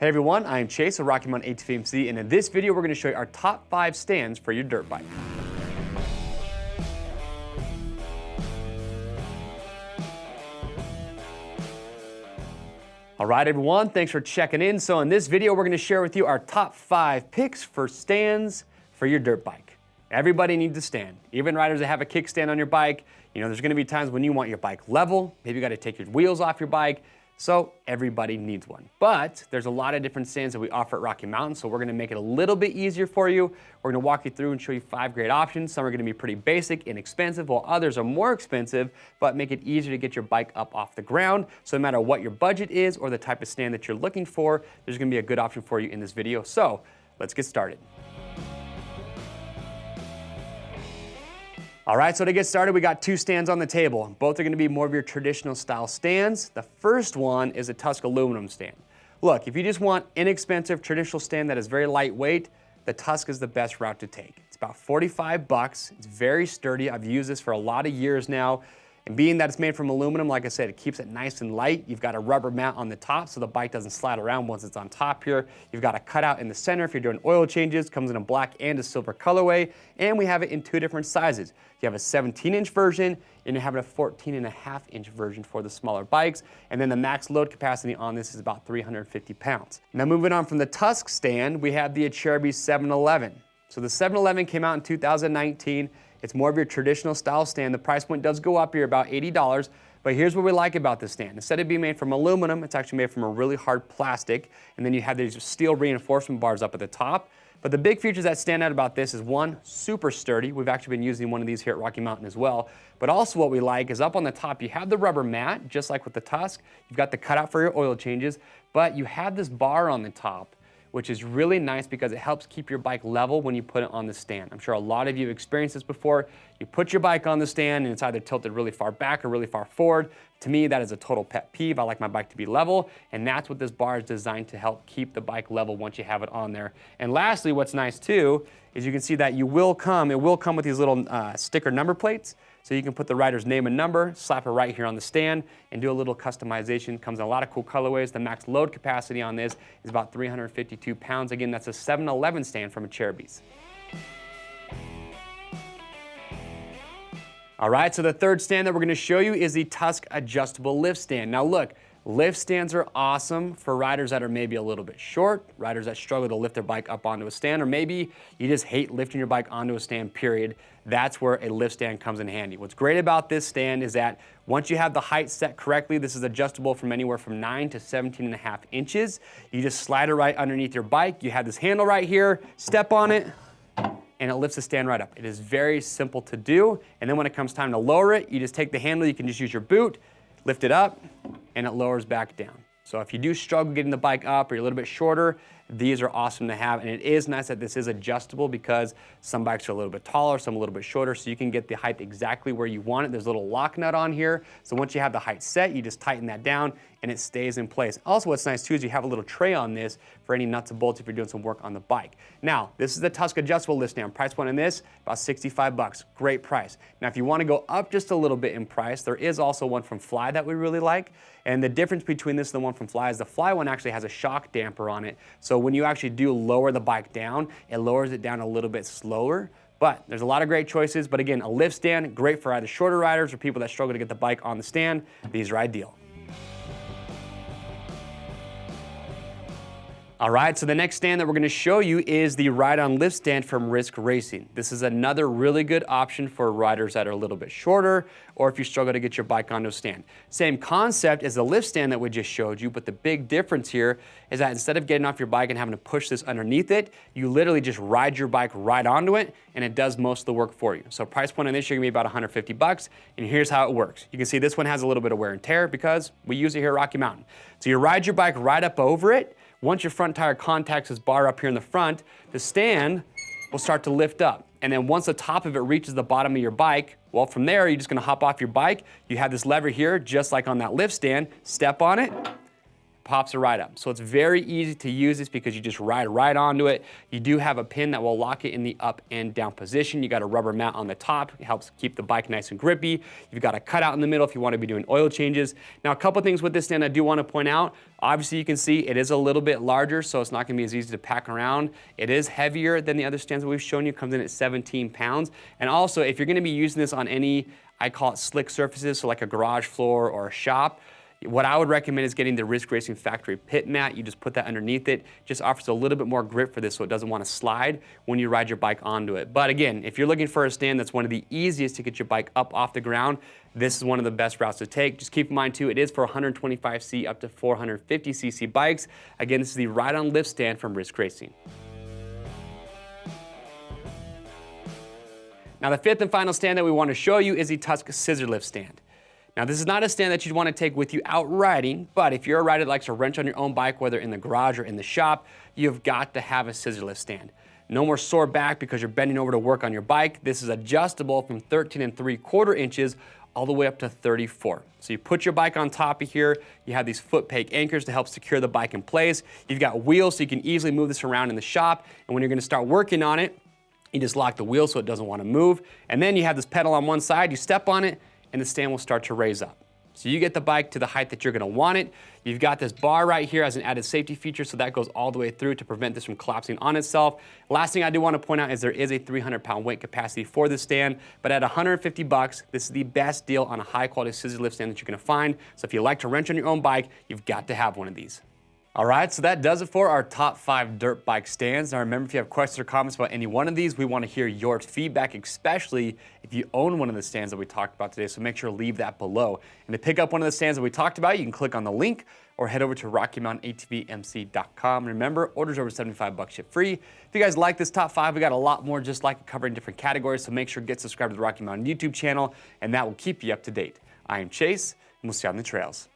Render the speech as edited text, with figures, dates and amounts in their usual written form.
Hey everyone, I am Chase of Rocky Mountain ATV, and in this video we're going to show you our top 5 stands for your dirt bike. Alright everyone, thanks for checking in. So in this video we're going to share with you our top 5 picks for stands for your dirt bike. Everybody needs a stand. Even riders that have a kickstand on your bike, there's going to be times when you want your bike level, maybe you got to take your wheels off your bike. So everybody needs one. But there's a lot of different stands that we offer at Rocky Mountain, so we're gonna make it a little bit easier for you. We're gonna walk you through and show you 5 great options. Some are gonna be pretty basic, inexpensive, while others are more expensive, but make it easier to get your bike up off the ground. So no matter what your budget is or the type of stand that you're looking for, there's gonna be a good option for you in this video. So let's get started. All right, so to get started, we got 2 stands on the table. Both are gonna be more of your traditional style stands. The first one is a TUSK aluminum stand. Look, if you just want inexpensive traditional stand that is very lightweight, the TUSK is the best route to take. It's about 45 bucks. It's very sturdy. I've used this for a lot of years now. And being that it's made from aluminum, like I said, it keeps it nice and light. You've got a rubber mat on the top so the bike doesn't slide around once it's on top here. You've got a cutout in the center if you're doing oil changes. Comes in a black and a silver colorway. And we have it in 2 different sizes. You have a 17-inch version and you're having a 14.5-inch version for the smaller bikes. And then the max load capacity on this is about 350 pounds. Now moving on from the TUSK stand, we have the ACERBIS 711. So the 711 came out in 2019. It's more of your traditional style stand. The price point does go up here, about $80, but here's what we like about this stand. Instead of being made from aluminum, it's actually made from a really hard plastic, and then you have these steel reinforcement bars up at the top. But the big features that stand out about this is 1, super sturdy. We've actually been using one of these here at Rocky Mountain as well. But also what we like is up on the top, you have the rubber mat, just like with the TUSK. You've got the cutout for your oil changes, but you have this bar on the top, which is really nice because it helps keep your bike level when you put it on the stand. I'm sure a lot of you have experienced this before. You put your bike on the stand and it's either tilted really far back or really far forward. To me, that is a total pet peeve. I like my bike to be level, and that's what this bar is designed to help keep the bike level once you have it on there. And lastly, what's nice too, is you can see that it will come with these little sticker number plates. So you can put the rider's name and number, slap it right here on the stand, and do a little customization. Comes in a lot of cool colorways. The max load capacity on this is about 352 pounds. Again, that's a 711 stand from ACERBIS. All right, so the third stand that we're gonna show you is the TUSK adjustable lift stand. Now look, lift stands are awesome for riders that are maybe a little bit short, riders that struggle to lift their bike up onto a stand, or maybe you just hate lifting your bike onto a stand, period. That's where a lift stand comes in handy. What's great about this stand is that once you have the height set correctly, this is adjustable from anywhere from 9 to 17.5 inches. You just slide it right underneath your bike. You have this handle right here, step on it, and it lifts the stand right up. It is very simple to do. And then when it comes time to lower it, you just take the handle, you can just use your boot, lift it up, and it lowers back down. So if you do struggle getting the bike up or you're a little bit shorter, these are awesome to have. And it is nice that this is adjustable because some bikes are a little bit taller, some a little bit shorter, so you can get the height exactly where you want it. There's a little lock nut on here. So once you have the height set, you just tighten that down and it stays in place. Also, what's nice too is you have a little tray on this for any nuts and bolts if you're doing some work on the bike. Now, this is the TUSK adjustable lift stand. Price point on this, about 65 bucks. Great price. Now, if you want to go up just a little bit in price, there is also one from Fly that we really like. And the difference between this and the one from Fly is the Fly one actually has a shock damper on it. So when you actually do lower the bike down, it lowers it down a little bit slower. But there's a lot of great choices. But again, a lift stand, great for either shorter riders or people that struggle to get the bike on the stand. These are ideal. All right, so the next stand that we're gonna show you is the ride-on lift stand from Risk Racing. This is another really good option for riders that are a little bit shorter, or if you struggle to get your bike onto a stand. Same concept as the lift stand that we just showed you, but the big difference here is that instead of getting off your bike and having to push this underneath it, you literally just ride your bike right onto it, and it does most of the work for you. So price point on this, you're gonna be about 150 bucks, and here's how it works. You can see this one has a little bit of wear and tear because we use it here at Rocky Mountain. So you ride your bike right up over it. Once your front tire contacts this bar up here in the front, the stand will start to lift up. And then once the top of it reaches the bottom of your bike, well, from there, you're just gonna hop off your bike. You have this lever here, just like on that lift stand, step on it, pops it right up. So it's very easy to use this because you just ride right onto it. You do have a pin that will lock it in the up and down position. You got a rubber mat on the top. It helps keep the bike nice and grippy. You've got a cutout in the middle if you want to be doing oil changes. Now, a couple things with this stand I do want to point out. Obviously, you can see it is a little bit larger, so it's not going to be as easy to pack around. It is heavier than the other stands that we've shown you. It comes in at 17 pounds. And also, if you're going to be using this on any, I call it slick surfaces, so like a garage floor or a shop, what I would recommend is getting the Risk Racing Factory pit mat. You just put that underneath it. Just offers a little bit more grip for this so it doesn't want to slide when you ride your bike onto it. But again, if you're looking for a stand that's one of the easiest to get your bike up off the ground, this is one of the best routes to take. Just keep in mind too, it is for 125cc up to 450cc bikes. Again, this is the ride-on lift stand from Risk Racing. Now, the fifth and final stand that we want to show you is the TUSK scissor lift stand. Now, this is not a stand that you'd want to take with you out riding, but if you're a rider that likes to wrench on your own bike, whether in the garage or in the shop, you've got to have a scissor lift stand. No more sore back because you're bending over to work on your bike. This is adjustable from 13 3/4 inches all the way up to 34. So you put your bike on top of here, you have these foot peg anchors to help secure the bike in place. You've got wheels so you can easily move this around in the shop, and when you're going to start working on it, you just lock the wheel so it doesn't want to move, and then you have this pedal on one side, you step on it, and the stand will start to raise up. So you get the bike to the height that you're going to want it. You've got this bar right here as an added safety feature, so that goes all the way through to prevent this from collapsing on itself. Last thing I do want to point out is there is a 300-pound weight capacity for this stand, but at $150, this is the best deal on a high-quality scissor lift stand that you're going to find. So if you like to wrench on your own bike, you've got to have one of these. All right, so that does it for our top 5 dirt bike stands. Now remember, if you have questions or comments about any one of these, we want to hear your feedback, especially if you own one of the stands that we talked about today, so make sure to leave that below. And to pick up one of the stands that we talked about, you can click on the link or head over to RockyMountainATVMC.com. Remember, orders over $75 ship free. If you guys like this top 5, we got a lot more just like it covering different categories, so make sure to get subscribed to the Rocky Mountain YouTube channel, and that will keep you up to date. I am Chase, and we'll see you on the trails.